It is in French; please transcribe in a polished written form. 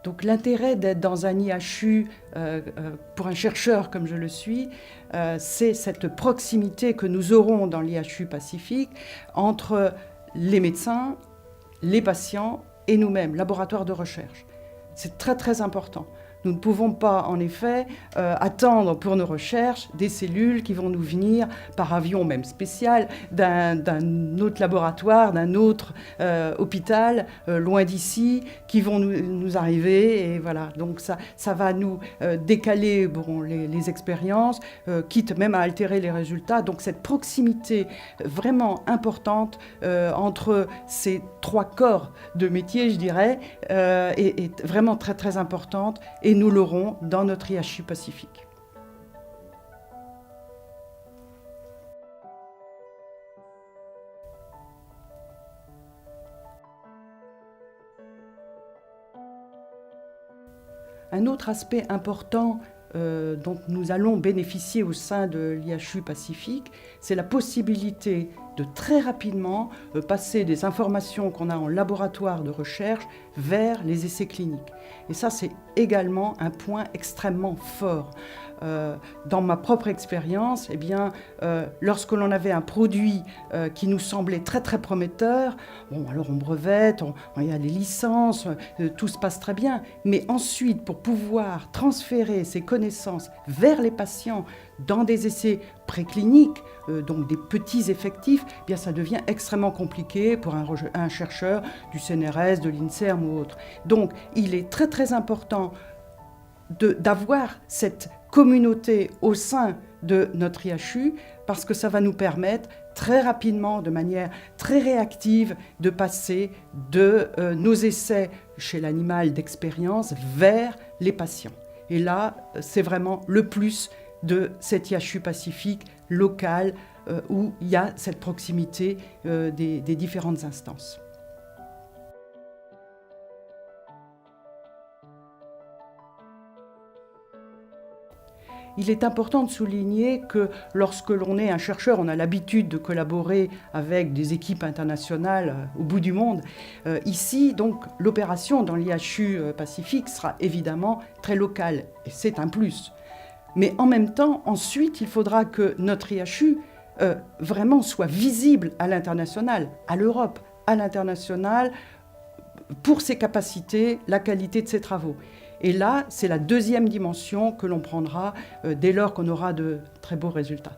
Donc l'intérêt d'être dans un IHU pour un chercheur comme je le suis, c'est cette proximité que nous aurons dans l'IHU Pacifique entre les médecins, les patients et nous-mêmes, laboratoire de recherche. C'est très très important. Nous ne pouvons pas, en effet, attendre pour nos recherches des cellules qui vont nous venir par avion même spécial d'un autre laboratoire, d'un autre hôpital, loin d'ici, qui vont nous arriver. Et voilà, donc ça va nous décaler les expériences, quitte même à altérer les résultats. Donc cette proximité vraiment importante entre ces trois corps de métier, je dirais, est vraiment très très importante. Et nous l'aurons dans notre IHU Pacifique. Un autre aspect important dont nous allons bénéficier au sein de l'IHU Pacifique, c'est la possibilité de très rapidement passer des informations qu'on a en laboratoire de recherche vers les essais cliniques. Et ça, c'est également un point extrêmement fort. Dans ma propre expérience, eh bien, lorsque l'on avait un produit qui nous semblait très très prometteur, bon, alors on brevette, il y a les licences, tout se passe très bien. Mais ensuite, pour pouvoir transférer ces connaissances vers les patients dans des essais précliniques, donc des petits effectifs, eh bien ça devient extrêmement compliqué pour un chercheur du CNRS, de l'INSERM ou autre. Donc il est très très important d'avoir cette communauté au sein de notre IHU parce que ça va nous permettre très rapidement, de manière très réactive, de passer de nos essais chez l'animal d'expérience vers les patients. Et là, c'est vraiment le plus de cet IHU Pacifique local où il y a cette proximité des différentes instances. Il est important de souligner que lorsque l'on est un chercheur, on a l'habitude de collaborer avec des équipes internationales au bout du monde. Ici, donc, l'opération dans l'IHU Pacifique sera évidemment très locale, et c'est un plus. Mais en même temps, ensuite, il faudra que notre IHU vraiment soit visible à l'international, à l'Europe, à l'international, pour ses capacités, la qualité de ses travaux. Et là, c'est la deuxième dimension que l'on prendra dès lors qu'on aura de très beaux résultats.